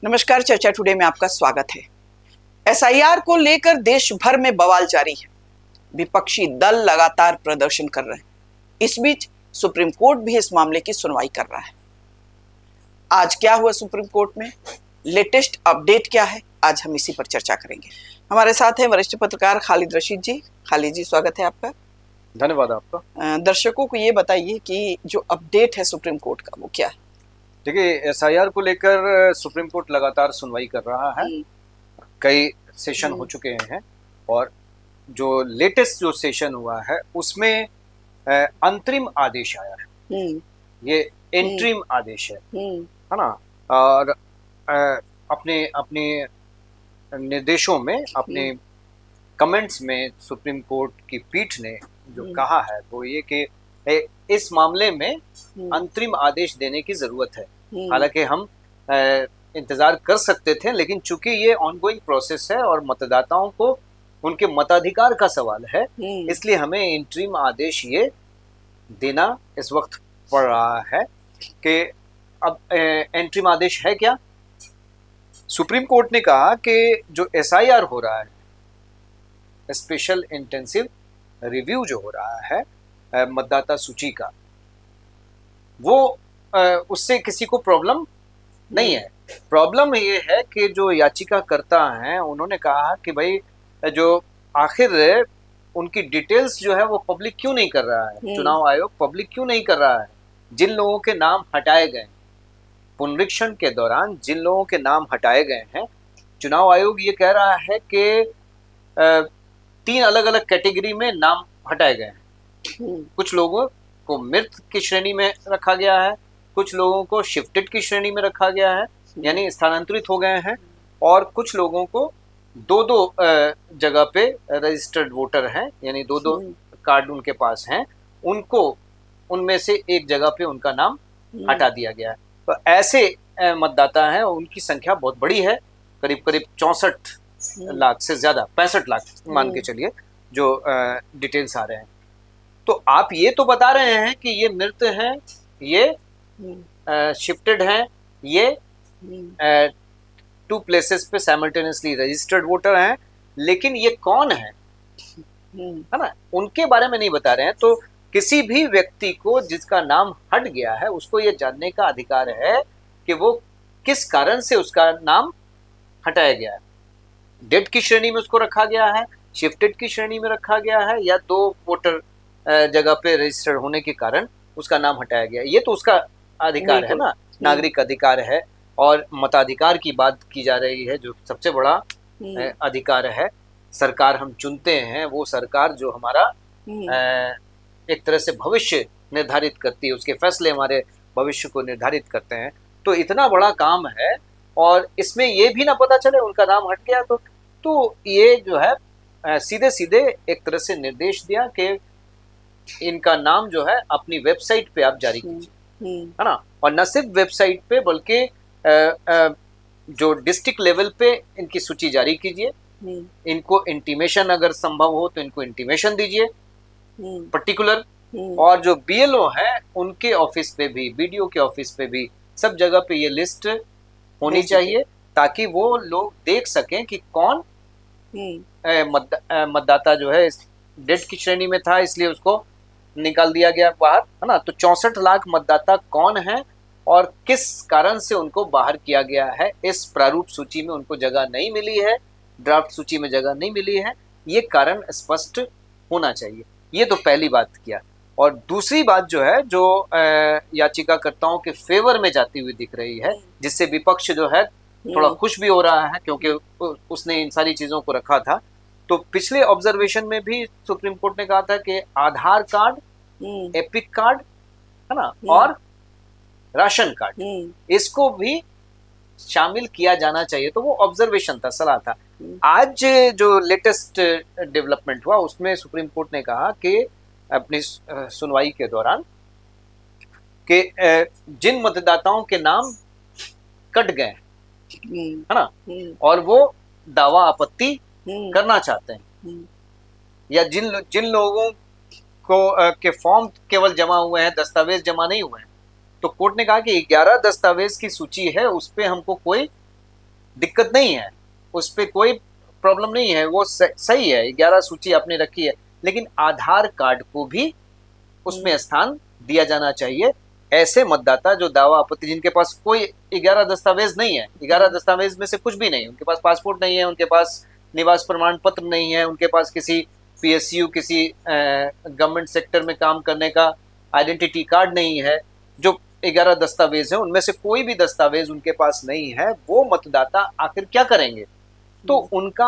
नमस्कार। चर्चा टुडे में आपका स्वागत है। एसआईआर को लेकर देश भर में बवाल जारी है। विपक्षी दल लगातार प्रदर्शन कर रहे हैं। इस बीच सुप्रीम कोर्ट भी इस मामले की सुनवाई कर रहा है। आज क्या हुआ सुप्रीम कोर्ट में, लेटेस्ट अपडेट क्या है, आज हम इसी पर चर्चा करेंगे। हमारे साथ हैं वरिष्ठ पत्रकार खालिद रशीद जी। खालिद जी, स्वागत है आपका। धन्यवाद आपका। दर्शकों को ये बताइए कि जो अपडेट है सुप्रीम कोर्ट का वो क्या है। देखिए, एसआईआर को लेकर सुप्रीम कोर्ट लगातार सुनवाई कर रहा है। कई सेशन हो चुके हैं और जो लेटेस्ट जो सेशन हुआ है उसमें अंतरिम आदेश आया है। ये इंटरिम आदेश है ना। और अपने अपने निर्देशों में, अपने कमेंट्स में सुप्रीम कोर्ट की पीठ ने जो कहा है वो ये कि इस मामले में अंतरिम आदेश देने की जरूरत है। हालांकि हम इंतजार कर सकते थे, लेकिन चूंकि ये ऑनगोइंग प्रोसेस है और मतदाताओं को उनके मताधिकार का सवाल है, इसलिए हमें इंटरिम आदेश ये देना इस वक्त पड़ रहा है। कि अब इंटरिम आदेश है क्या। सुप्रीम कोर्ट ने कहा कि जो एसआईआर हो रहा है, स्पेशल इंटेंसिव रिव्यू जो हो रहा है मतदाता सूची का, वो उससे किसी को प्रॉब्लम नहीं है। प्रॉब्लम ये है कि जो याचिकाकर्ता हैं उन्होंने कहा कि भाई जो आखिर उनकी डिटेल्स जो है वो पब्लिक क्यों नहीं कर रहा है, चुनाव आयोग पब्लिक क्यों नहीं कर रहा है। जिन लोगों के नाम हटाए गए पुनरीक्षण के दौरान, जिन लोगों के नाम हटाए गए हैं, चुनाव आयोग ये कह रहा है कि 3 अलग अलग कैटेगरी में नाम हटाए गए हैं। कुछ लोगों को मृत की श्रेणी में रखा गया है, कुछ लोगों को शिफ्टेड की श्रेणी में रखा गया है, यानी स्थानांतरित हो गए हैं, और कुछ लोगों को दो जगह पे रजिस्टर्ड वोटर हैं, यानी दो कार्ड उनके पास हैं, उनको उनमें से एक जगह पे उनका नाम हटा दिया गया है। तो ऐसे मतदाता हैं, उनकी संख्या बहुत बड़ी है, करीब करीब 64 लाख से ज्यादा, 65 लाख मान के चलिए, जो डिटेल्स आ रहे हैं। तो आप ये तो बता रहे हैं कि ये मृत हैं, ये शिफ्टेड हैं, ये 2 प्लेसेस पे साइमल्टेनियसली रजिस्टर्ड वोटर हैं, लेकिन ये कौन है ना, उनके बारे में नहीं बता रहे हैं। तो किसी भी व्यक्ति को जिसका नाम हट गया है उसको ये जानने का अधिकार है कि वो किस कारण से उसका नाम हटाया गया है। डेड की श्रेणी में उसको रखा गया है, शिफ्टेड की श्रेणी में रखा गया है, या 2 वोटर जगह पे रजिस्टर्ड होने के कारण उसका नाम हटाया गया। ये तो उसका अधिकार है ना, नागरिक अधिकार है। और मताधिकार की बात की जा रही है, जो सबसे बड़ा अधिकार है। सरकार हम चुनते हैं, वो सरकार जो हमारा एक तरह से भविष्य निर्धारित करती है, उसके फैसले हमारे भविष्य को निर्धारित करते हैं। तो इतना बड़ा काम है और इसमें ये भी ना पता चले उनका नाम हट गया तो ये जो है सीधे सीधे एक तरह से निर्देश दिया कि इनका नाम जो है अपनी वेबसाइट पे आप जारी कीजिए, है ना। और न सिर्फ वेबसाइट पे, बल्कि जो डिस्ट्रिक्ट लेवल पे इनकी सूची जारी कीजिए। इनको इंटीमेशन अगर संभव हो तो इनको इंटीमेशन दीजिए पर्टिकुलर। और जो बीएलओ है उनके ऑफिस पे भी, बीडीओ के ऑफिस पे भी, सब जगह पे ये लिस्ट होनी चाहिए, ताकि वो लोग देख सकें कि कौन मतदाता जो है डेड की श्रेणी में था, इसलिए उसको निकाल दिया गया बाहर, है ना। तो 64 लाख मतदाता कौन है और किस कारण से उनको बाहर किया गया है। इस प्रारूप सूची में उनको जगह नहीं मिली है, ड्राफ्ट सूची में जगह नहीं मिली है, ये कारण स्पष्ट होना चाहिए। ये तो पहली बात किया। और दूसरी बात जो है, जो याचिकाकर्ताओं के फेवर में जाती हुई दिख रही है, जिससे विपक्ष जो है थोड़ा खुश भी हो रहा है, क्योंकि उसने इन सारी चीजों को रखा था। तो पिछले ऑब्जर्वेशन में भी सुप्रीम कोर्ट ने कहा था कि आधार कार्ड, एपिक कार्ड, है ना, और राशन कार्ड, इसको भी शामिल किया जाना चाहिए। तो वो ऑब्जर्वेशन था, सलाह था। आज जो लेटेस्ट डेवलपमेंट हुआ उसमें सुप्रीम कोर्ट ने कहा कि अपनी सुनवाई के दौरान कि जिन मतदाताओं के नाम कट गए, है ना, और वो दावा आपत्ति करना चाहते हैं, या जिन लोगों को के फॉर्म केवल जमा हुए हैं, दस्तावेज जमा नहीं हुए हैं, तो कोर्ट ने कहा कि 11 दस्तावेज की सूची है, उस पे हमको कोई दिक्कत नहीं है, उस पर कोई प्रॉब्लम नहीं है, वो सही है, 11 सूची आपने रखी है, लेकिन आधार कार्ड को भी उसमें स्थान दिया जाना चाहिए। ऐसे मतदाता जो दावा आपत्ति, जिनके पास कोई 11 दस्तावेज नहीं है, 11 दस्तावेज में से कुछ भी नहीं, उनके पास पासपोर्ट नहीं है, उनके पास निवास प्रमाण पत्र नहीं है, उनके पास किसी पीएसयू, किसी गवर्नमेंट सेक्टर में काम करने का आइडेंटिटी कार्ड नहीं है, जो 11 दस्तावेज हैं उनमें से कोई भी दस्तावेज उनके पास नहीं है, वो मतदाता आखिर क्या करेंगे? तो उनका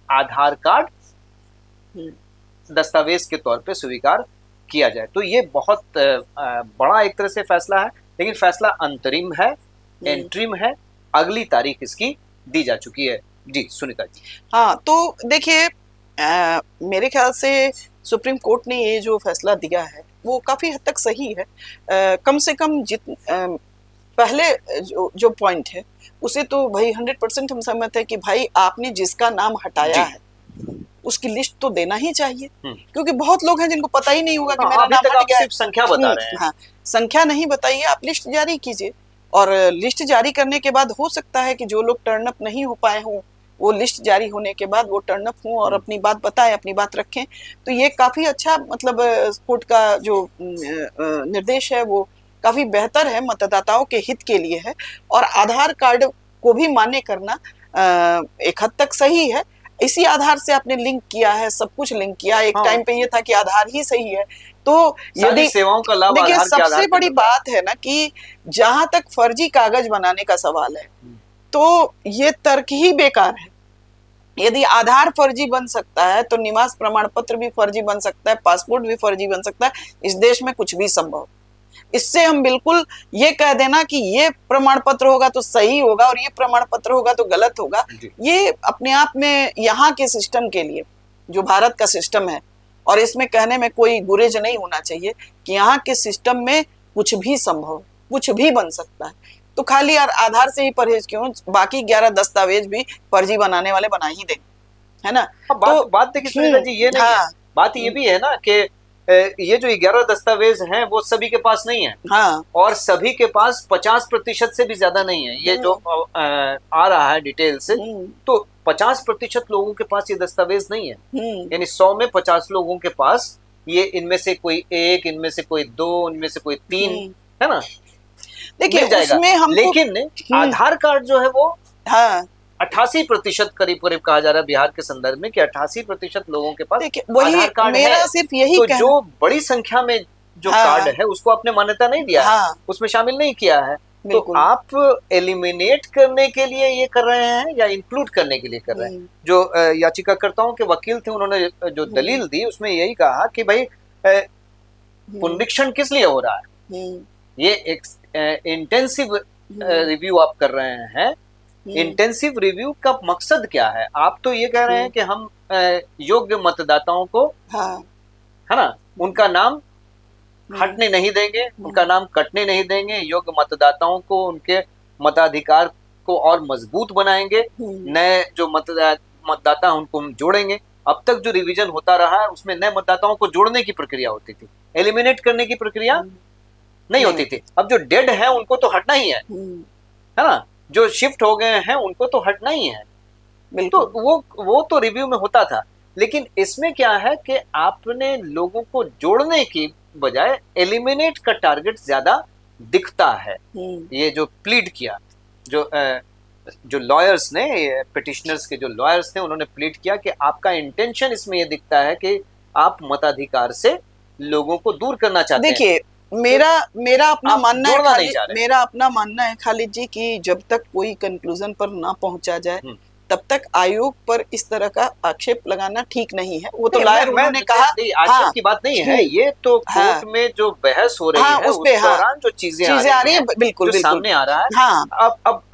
आधार कार्ड दस्तावेज के तौर पे स्वीकार किया जाए। तो ये बहुत बड़ा एक तरह से फैसला है, लेकिन फैसला अंतरिम है, एंट्रीम है, अगली तारीख इसकी दी जा चुकी है। जी सुनीता जी। हाँ, तो देखिए, मेरे ख्याल से सुप्रीम कोर्ट ने ये जो फैसला दिया है वो काफी हद तक सही है। कम से कम पहले जो पॉइंट है उसे तो भाई 100% हम सहमत है कि भाई आपने जिसका नाम हटाया है उसकी लिस्ट तो देना ही चाहिए, क्योंकि बहुत लोग हैं जिनको पता ही नहीं होगा कि मेरा नाम हट गया है। सिर्फ संख्या बता रहे हैं। हाँ, संख्या नहीं बताइए, आप लिस्ट जारी कीजिए, और लिस्ट जारी करने के बाद हो सकता है कि जो लोग टर्न अप नहीं हो पाए हों वो लिस्ट जारी होने के बाद वो टर्न अप हों और अपनी बात बताएं, अपनी बात रखें। तो ये काफी अच्छा, मतलब कोर्ट का जो निर्देश है वो काफी बेहतर है, मतदाताओं के हित के लिए है। और आधार कार्ड को भी मान्य करना एक हद तक सही है। इसी आधार से आपने लिंक किया है, सब कुछ लिंक किया। एक टाइम पे ये था कि आधार ही सही है, तो यदि सेवाओं का लाभ, देखिए सबसे बड़ी बात है ना कि जहां तक फर्जी कागज बनाने का सवाल है तो ये तर्क ही बेकार है। यदि आधार फर्जी बन सकता है तो निवास प्रमाण पत्र भी फर्जी बन सकता है, पासपोर्ट भी फर्जी बन सकता है। इस देश में कुछ भी संभव। इससे हम बिल्कुल ये कह देना कि ये प्रमाण पत्र होगा तो सही होगा और ये प्रमाण पत्र होगा तो गलत होगा, ये अपने आप में यहाँ के सिस्टम के लिए, जो भारत का सिस्टम है, और इसमें कहने में कोई गुरेज नहीं होना चाहिए कि यहाँ के सिस्टम में कुछ भी संभव, कुछ भी बन सकता है। तो खाली आधार से ही परहेज क्यों, बाकी 11 दस्तावेज भी फर्जी बनाने वाले बना ही देंगे, है ना। तो बात देखिए सुनीता जी, ये नहीं है, बात ये भी है ना कि ये जो 11 दस्तावेज हैं वो सभी के पास नहीं है। हाँ। और सभी के पास 50% से भी ज्यादा नहीं है। ये जो आ रहा है डिटेल से, तो 50% लोगों के पास ये दस्तावेज नहीं है। यानी 100 में 50 लोगों के पास ये, इनमें से कोई 1, इनमें से कोई 2, इनमें से कोई 3, है ना। देखिए उसमें हम, लेकिन आधार कार्ड जो है वो 88% करीब कहा जा रहा है बिहार के संदर्भ में कि 88% लोगों के पास आधार कार्ड मेरा है। सिर्फ यही तो जो बड़ी संख्या में जो कार्ड है उसको आपने मान्यता नहीं दिया है, उसमें शामिल नहीं किया है। तो आप एलिमिनेट करने के लिए ये कर रहे हैं या इंक्लूड करने के लिए कर रहे हैं? जो याचिकाकर्ताओं के वकील थे उन्होंने जो दलील दी उसमें यही कहा कि भाई पुनरीक्षण किस लिए हो रहा है, ये एक इंटेंसिव रिव्यू आप कर रहे हैं। इंटेंसिव रिव्यू का मकसद क्या है? आप तो ये कह रहे हैं कि हम योग्य मतदाताओं को, है ना, उनका नाम हटने नहीं देंगे, उनका नाम कटने नहीं देंगे, योग्य मतदाताओं को, उनके मताधिकार को और मजबूत बनाएंगे, नए जो मतदाता उनको हम जोड़ेंगे। अब तक जो रिवीजन होता रहा है उसमें नए मतदाताओं को जोड़ने की प्रक्रिया होती थी, एलिमिनेट करने की प्रक्रिया नहीं होती थी। अब जो डेड है उनको तो हटना ही है ना, जो शिफ्ट हो गए हैं उनको तो हटना ही है। तो वो तो रिव्यू में होता था, लेकिन इसमें क्या है कि आपने लोगों को जोड़ने की बजाय एलिमिनेट का टारगेट ज्यादा दिखता है। ये जो प्लीड किया, जो लॉयर्स ने, पिटिशनर्स के जो लॉयर्स थे, उन्होंने प्लीड किया कि आपका इंटेंशन इसमें ये दिखता है कि आप मताधिकार से लोगों को दूर करना चाहते हैं। देखिए मेरा अपना मानना है, मेरा अपना मानना है खालिद जी कि जब तक कोई कंक्लूजन पर ना पहुंचा जाए तब तक आयोग पर इस तरह का आक्षेप लगाना ठीक नहीं है। वो तो लॉयर उन्होंने कहा, आक्षेप की बात नहीं है, ये तो कोर्ट में जो बहस हो रही है उस दौरान जो चीजें आ रही है, बिल्कुल सामने आ रहा है।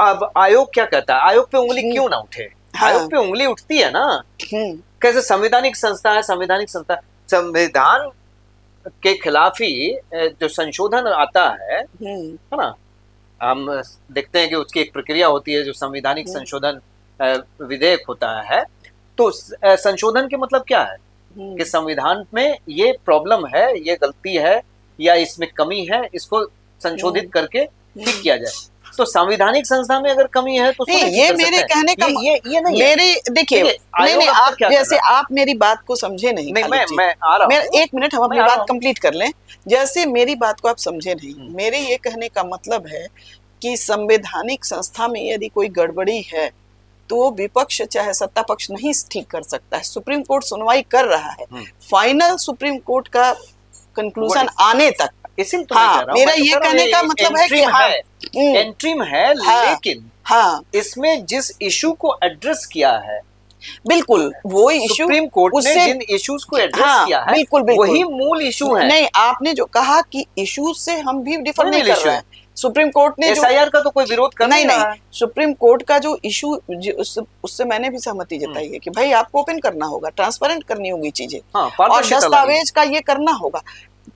अब आयोग क्या कहता है? आयोग पे उंगली क्यों ना उठे? आयोग पे उंगली उठती है ना। कैसे संवैधानिक संस्था है, संवैधानिक संस्था, संविधान के खिलाफ ही जो संशोधन आता है ना, हम देखते हैं कि उसकी एक प्रक्रिया होती है, जो संवैधानिक संशोधन विधेयक होता है। तो संशोधन के मतलब क्या है कि संविधान में ये प्रॉब्लम है, ये गलती है या इसमें कमी है, इसको संशोधित करके ठीक किया जाए। तो संवैधानिक संस्था में अगर कमी है तो नहीं, सुनिश्चित ये कर मेरे सकते हैं। कहने का ये नहीं है। मेरे देखिए, देखिए, नहीं आयोग नहीं, अब तक आप क्या कर जैसे रहा है? आप मेरी बात को समझे नहीं नहीं, खालिद जी। मैं आ रहा मेरा हूँ। एक मिनट, हम मैं अपनी आ रहा बात हूँ। कंप्लीट कर लें। जैसे मेरी बात को आप समझे नहीं, मेरे ये कहने का मतलब है कि संवैधानिक संस्था में यदि कोई गड़बड़ी है तो वो विपक्ष चाहे सत्ता पक्ष नहीं ठीक कर सकता है। सुप्रीम कोर्ट सुनवाई कर रहा है, फाइनल सुप्रीम कोर्ट का कंक्लूजन आने तक। इसीलिए तो मैं हाँ, कह रहा हूँ, मेरा मैं तो ये कह रहा हूँ, कहने का मतलब है कि एंट्रीम हाँ, है, एंट्रीम है, हाँ, लेकिन हाँ, इसमें जिस इशू को एड्रेस किया है, बिल्कुल वो इशू सुप्रीम कोर्ट ने उससे, जिन इश्यूज को एड्रेस हाँ, किया है, बिल्कुल बिल्कुल वही मूल इशू है। नहीं, आपने जो कहा कि इशू से हम भी डिफर वही नहीं मूल कर issue रहे है। हैं। सुप्रीम कोर्ट ने जो एसआईआर का तो कोई विरोध कर नहीं रहा नहीं, है। सुप्रीम कोर्ट का जो इशू उससे मैंने भी सहमति जताई है कि भाई आपको ओपन करना होगा, ट्रांसपेरेंट करनी होगी चीजें, हाँ, और पारदर्शिता दस्तावेज का ये करना होगा।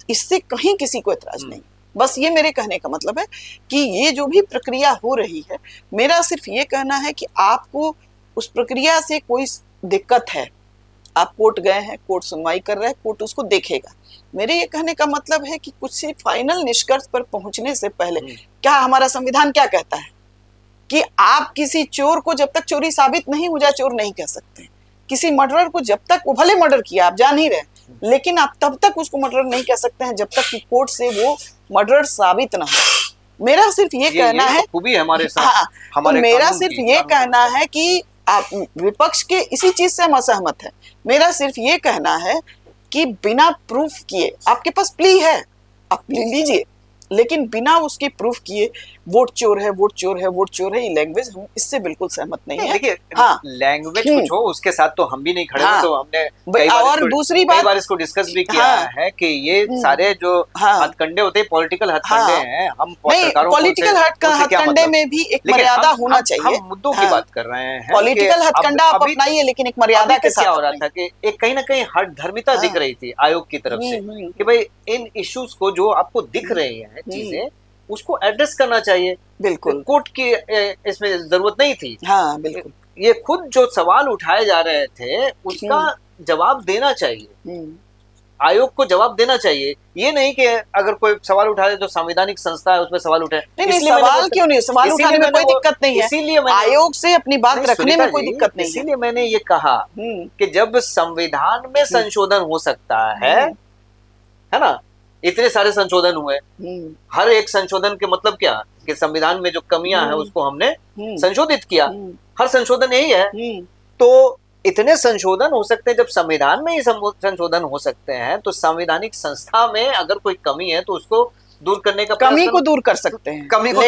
इससे कहीं किसी को एतराज नहीं। बस ये मेरे कहने का मतलब है कि ये जो भी प्रक्रिया हो रही है, मेरा सिर्फ ये कहना है कि आपको उस प्रक्रिया से कोई दिक्कत है, आप कोर्ट गए हैं, कोर्ट सुनवाई कर रहा है, कोर्ट उसको देखेगा। मेरे ये कहने का मतलब है कि कुछ फाइनल निष्कर्ष पर पहुंचने से पहले, क्या हमारा संविधान क्या कहता है कि आप किसी चोर को जब तक चोरी साबित नहीं हो जाए चोर नहीं कह सकते। किसी मर्डरर को जब तक, वो भले मर्डर किया आप जान ही रहे, लेकिन आप तब तक उसको मर्डर नहीं कह सकते हैं जब तक कि कोर्ट से वो मर्डर साबित ना हो। मेरा सिर्फ ये कहना है, खूबी है हमारे साथ, हाँ, तो हमारे मेरा कानून सिर्फ की, ये कानून कहना है कि आप विपक्ष के इसी चीज से हम असहमत है। मेरा सिर्फ ये कहना है कि बिना प्रूफ किए, आपके पास प्ली है, आप प्ली लीजिए, लेकिन बिना उसके प्रूफ किए वोट चोर है, वोट चोर है, वोट चोर है, ये लैंग्वेज हम इससे बिल्कुल सहमत नहीं है। देखिए, हाँ, लैंग्वेज कुछ हो, उसके साथ तो हम भी नहीं खड़े हाँ, हो, तो हमने कई बार और दूसरी बात, कई बार इसको डिस्कस भी किया हाँ, है कि ये सारे जो हाँ, हथकंडे होते हैं, पॉलिटिकल हथकंडे हाँ, हैं। हम नहीं, पत्रकारों पॉलिटिकल हथकंडे में भी एक मर्यादा होना चाहिए। हम मुद्दों की हाँ, बात कर रहे हैं। पॉलिटिकल हथकंडा आप अपनाइए, लेकिन एक मर्यादा के साथ। क्या हो रहा था कि एक कहीं ना कहीं हट धर्मिता दिख रही थी आयोग की तरफ से कि भाई इन इश्यूज को जो आपको दिख रही है चीजें, उसको एड्रेस करना चाहिए। बिल्कुल, कोर्ट की इसमें जरूरत नहीं थी। हाँ, बिल्कुल, ये खुद जो सवाल उठाए जा रहे थे उसका जवाब देना चाहिए, आयोग को जवाब देना चाहिए। ये नहीं कि अगर कोई सवाल उठा दे तो संवैधानिक संस्था है उसमें सवाल उठाए। नहीं, सवाल क्यों नहीं, सवाल उठाने में कोई दिक्कत नहीं है, इसीलिए आयोग से अपनी बात रखने में कोई दिक्कत नहीं है। इसीलिए मैंने ये कहा कि जब संविधान में संशोधन हो सकता है ना, इतने सारे संशोधन हुए, हर एक संशोधन के मतलब क्या कि संविधान में जो कमियां हैं उसको हमने संशोधित किया। हर संशोधन यही है। तो इतने संशोधन हो सकते हैं, जब संविधान में ही संशोधन हो सकते हैं, तो संवैधानिक संस्था में अगर कोई कमी है तो उसको दूर करने का, कमी को दूर कर सकते हैं, कमी को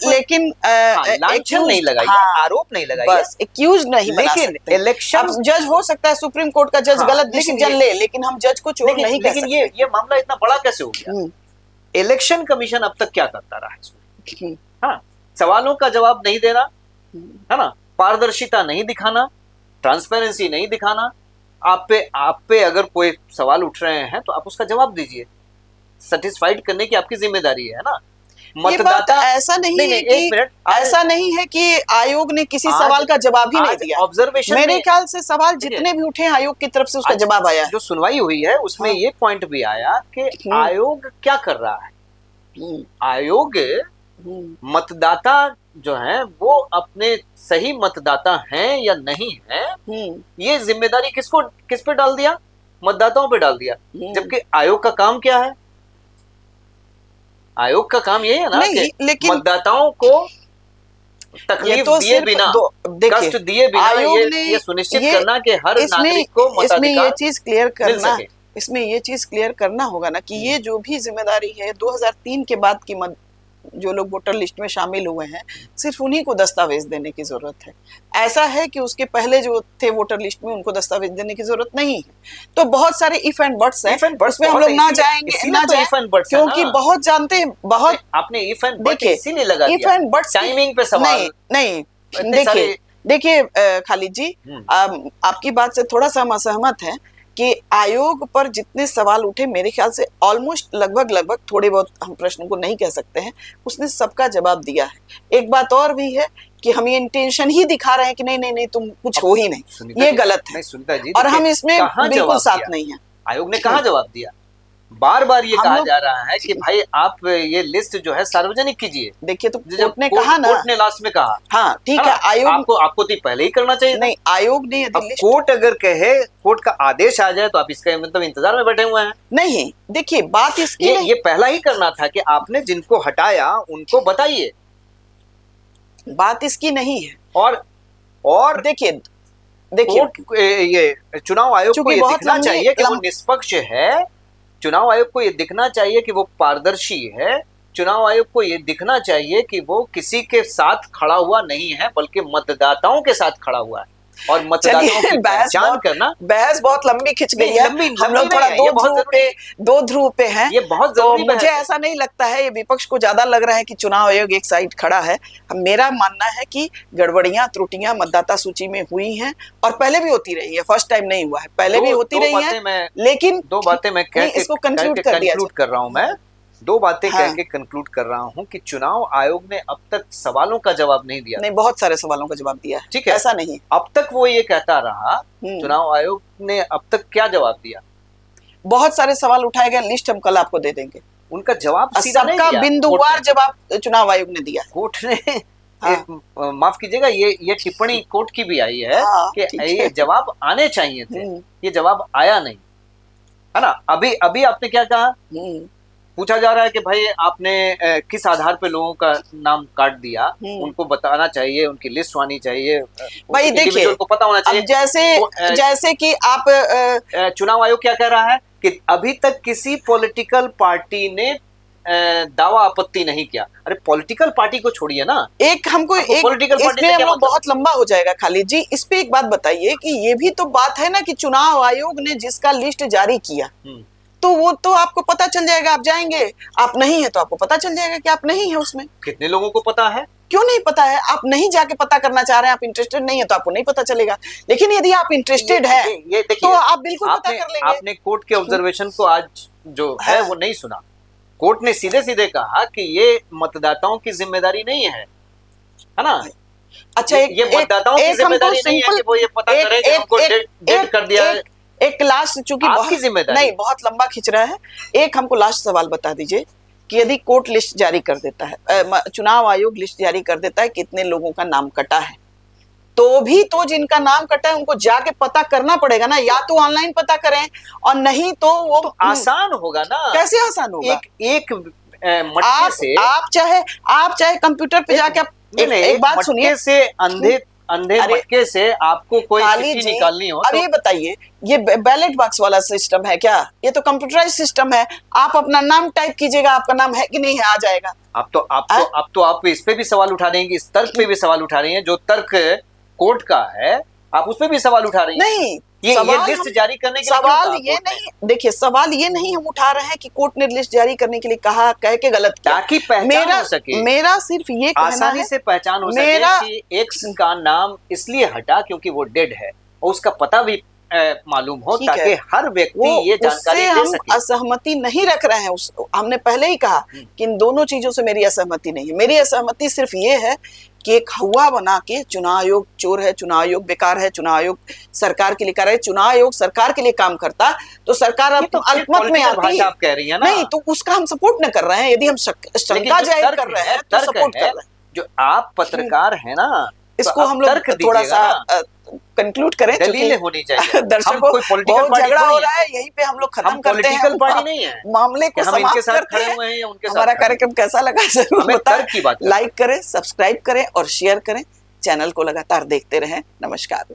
लेकिन लांछन नहीं लगाइए, आरोप नहीं लगाइए, बस एक्यूज नहीं बना सकते। लेकिन इलेक्शन, जज हो सकता है, सुप्रीम कोर्ट का जज गलत डिसीजन ले, लेकिन हम जज को चोर नहीं कह सकते। लेकिन ये मामला इतना बड़ा कैसे हो गया? इलेक्शन कमीशन अब तक क्या करता रहा है? हाँ, सवालों का जवाब नहीं देना, है ना, पारदर्शिता नहीं दिखाना, ट्रांसपेरेंसी नहीं दिखाना। आप पे अगर कोई सवाल उठ रहे हैं तो आप उसका जवाब दीजिए, सेटिस्फाइड करने की आपकी जिम्मेदारी है ना। मतदाता ऐसा नहीं है कि एक मिनट, ऐसा नहीं है कि आयोग ने किसी सवाल का जवाब ही नहीं दिया। ऑब्जर्वेशन, मेरे ख्याल से सवाल जितने भी उठे आयोग की तरफ से उसका जवाब आया है। जो सुनवाई हुई है उसमें ये पॉइंट भी आया कि आयोग क्या कर रहा है। आयोग मतदाता जो है वो अपने सही मतदाता हैं या नहीं है, ये जिम्मेदारी किस पे डाल दिया? मतदाताओं पे डाल दिया। जबकि आयोग का काम क्या है? आयोग का काम यही है ना कि मतदाताओं को तकलीफ तो दिए बिना, कष्ट दिए बिना ये सुनिश्चित करना कि हर नागरिक को मताधिकार इसमें ये चीज क्लियर करना होगा ना कि ये जो भी जिम्मेदारी है 2003 के बाद की जो लोग वोटर लिस्ट में शामिल हुए हैं, सिर्फ उन्हीं को दस्तावेज देने की जरूरत है। ऐसा है कि उसके पहले जो थे वोटर लिस्ट में उनको दस्तावेज देने की जरूरत नहीं है। तो बहुत सारे इफ एंड बट्स हैं, उसमें हम लोग ना जाएंगे, ना जाए, क्योंकि बहुत जानते हैं, बहुत आपने इफ एंड बट इसीलिए लगा दिया, इफ एंड बट्स टाइमिंग पे सवाल नहीं। देखिए खालिद जी, आपकी बात से थोड़ा सा हम असहमत हैं कि आयोग पर जितने सवाल उठे, मेरे ख्याल से ऑलमोस्ट लगभग थोड़े बहुत, हम प्रश्नों को नहीं कह सकते हैं, उसने सबका जवाब दिया है। एक बात और भी है कि हम ये इंटेंशन ही दिखा रहे हैं कि नहीं तुम कुछ हो ही नहीं, ये गलत है, और हम इसमें बिल्कुल साथ नहीं है। आयोग ने कहाँ जवाब दिया? बार बार ये हम कहा लोग- जा रहा है कि भाई आप ये लिस्ट जो है सार्वजनिक कीजिए। देखिए, तो जब कोर्ट ने कहा ना, कोर्ट ने लास्ट में कहा, हाँ ठीक है है, ना? आयोग आपको तो पहले ही करना चाहिए था। नहीं, आयोग ने यदि अब लिस्ट कोर्ट अगर कहे, कोर्ट का आदेश आ जाए तो आप इसका मतलब इंतजार में बैठे हुए हैं। नहीं, देखिए बात इसकी ये नहीं, ये पहला ही करना था कि आपने जिनको हटाया उनको बताइए। बात इसकी नहीं है। और देखिए कोर्ट ये चुनाव आयोग को चूंकि ये बहुत दिखना लंबी- चाहिए कि वो लंब- निष्पक्ष है। चुनाव आयोग को ये दिखना चाहिए कि वो पारदर्शी है। चुनाव आयोग को ये दिखना चाहिए कि वो किसी के साथ खड़ा हुआ नहीं है, बल्कि मतदाताओं के साथ खड़ा हुआ है। और मतदाताओं चलिए, की पहचान करना, बहस बहुत लंबी खिंच गई है। लंबी हम लोग थोड़ा नहीं है, ये बहुत दो ध्रुव पे हैं। ये बहुत तो जरूरी बहस मुझे है। ऐसा नहीं लगता है, ये विपक्ष को ज्यादा लग रहा है कि चुनाव आयोग एक साइड खड़ा है। मेरा मानना है कि गड़बड़ियां त्रुटियां मतदाता सूची में हुई हैं और पहले भी होती रही है, फर्स्ट टाइम नहीं हुआ है, पहले भी होती रही है। लेकिन दो बातें मैं नहीं, इसको कंक्लूड कर दिया कंक्लूड कर रहा हूं। मैं दो बातें हाँ। कह के कंक्लूड कर रहा हूं कि चुनाव आयोग ने अब तक सवालों का जवाब नहीं दिया। नहीं, बहुत सारे सवालों का जवाब दिया है, ठीक है, ऐसा नहीं। अब तक वो ये कहता रहा। चुनाव आयोग ने अब तक क्या जवाब दिया? बहुत सारे सवाल उठाए गए, लिस्ट हम कल आपको दे देंगे। उनका जवाब सीधा नहीं सबका दिया बिंदुवार कोर्ट ने। जवाब चुनाव आयोग ने दिया है। कोर्ट ने हाँ। माफ कीजिएगा, ये टिप्पणी कोर्ट की भी आई है हाँ, कि ठीक ये है। जवाब आने चाहिए थे, हम्म। ये जवाब आया नहीं, है ना? अभी अभी आपने क्या कहा? पूछा जा रहा है कि भाई आपने किस आधार पे लोगों का नाम काट दिया, उनको बताना चाहिए, उनकी लिस्ट आनी चाहिए, भाई देखिए, इंडिविजुअल को पता होना चाहिए। अब जैसे कि आप चुनाव आयोग क्या कह रहा है कि अभी तक किसी पॉलिटिकल पार्टी ने दावा आपत्ति नहीं किया। अरे पॉलिटिकल पार्टी को छोड़िए ना, एक हमको एक पॉलिटिकल पार्टी इसमें से हम क्या लोग मतलब? बहुत लंबा हो जाएगा खालिद जी। इस पे एक बात बताइए कि ये भी तो बात है ना कि चुनाव आयोग ने जिसका लिस्ट जारी किया तो वो तो आपको पता चल जाएगा, आप जाएंगे, आप नहीं है तो आपको पता चल जाएगा कि आप नहीं है उसमें। कितने लोगों को पता है? क्यों नहीं पता है? आप नहीं जाके पता करना चाह रहे हैं, आप इंटरेस्टेड नहीं है तो आपको नहीं पता चलेगा। लेकिन यदि आप इंटरेस्टेड है ये देखिए, तो आप बिल्कुल पता कर लेंगे। आपने कोर्ट के ऑब्जर्वेशन को आज जो है वो नहीं सुना। कोर्ट ने सीधे सीधे कहा कि ये मतदाताओं की जिम्मेदारी नहीं है ना? अच्छा, ये मतदाताओं की जिम्मेदारी नहीं है कि वो ये पता करें कि हमको डेट कर दिया है। एक लास्ट, चूंकि आपकी जिम्मेदारी नहीं, बहुत लंबा खिंच रहा है, एक हमको लास्ट सवाल बता दीजिए कि यदि कोर्ट लिस्ट जारी कर देता है, चुनाव आयोग लिस्ट जारी कर देता है कितने लोगों का नाम कटा है, तो भी तो जिनका नाम कटा है उनको जाके पता करना पड़ेगा ना। या तो ऑनलाइन पता करें और नहीं तो वो तो आसान होगा ना। कैसे आसान होगा? एक मटके से आप चाहे कंप्यूटर पे जाके एक बात सुनिए, से अंधे मटके से आपको कोई चिट्ठी निकालनी हो अब ये बताइए, ये बैलेट बॉक्स वाला सिस्टम है क्या? ये तो कंप्यूटराइज सिस्टम है। आप अपना नाम टाइप कीजिएगा, आपका नाम है कि नहीं है, आ जाएगा। अब तो आप इस पे भी सवाल उठा रही हैं, इस तर्क पे भी सवाल उठा रही हैं, जो तर्क कोर्ट का है आप उस पे भी सवाल उठा रही हैं। नहीं, ये लिस्ट जारी करने के लिए सवाल ये नहीं, देखिए सवाल ये नहीं हम उठा रहे हैं कि कोर्ट ने लिस्ट जारी करने के लिए कहा, कह के गलत किया, ताकि पहचान हो सके। मेरा सिर्फ ये कहना आसानी है, से पहचान हो सके कि एक्स का नाम इसलिए हटा क्योंकि वो डेड है और उसका पता भी मालूम हो, ताकि हर व्यक्ति ये जानकारी दे सके। हम असहमति नहीं रख रहे हैं, हमने पहले ही कहा कि इन दोनों चीजों से मेरी असहमति नहीं है। मेरी असहमति सिर्फ ये है कि एक हवा बना के चुनाव आयोग चोर है, चुनाव आयोग बेकार है, चुनाव आयोग सरकार के लिए कर रहा है, चुनाव आयोग सरकार के लिए काम करता तो सरकार अब अल्पमत में आती। आप कह रही है ना, नहीं तो उसका हम सपोर्ट न कर रहे हैं। यदि हम शंका जाहिर कर रहे हैं तो सपोर्ट कर रहे हैं। जो आप पत्रकार है ना, इसको हम लोग थोड़ा सा कंक्लूड करें, दलीलें होनी चाहिए। दर्शकों कोई पॉलिटिकल बहुत झगड़ा हो रहा है, यहीं पे हम लोग खत्म करते हैं। पॉलिटिकल पार्टी नहीं है, मामले को हम इनके समाप्त साथ करते खड़े हुए हैं या उनके साथ। हमारा कार्यक्रम कैसा लगा जरूर बताएं, लाइक करें, सब्सक्राइब करें और शेयर करें। चैनल को लगातार देखते रहें। नमस्कार।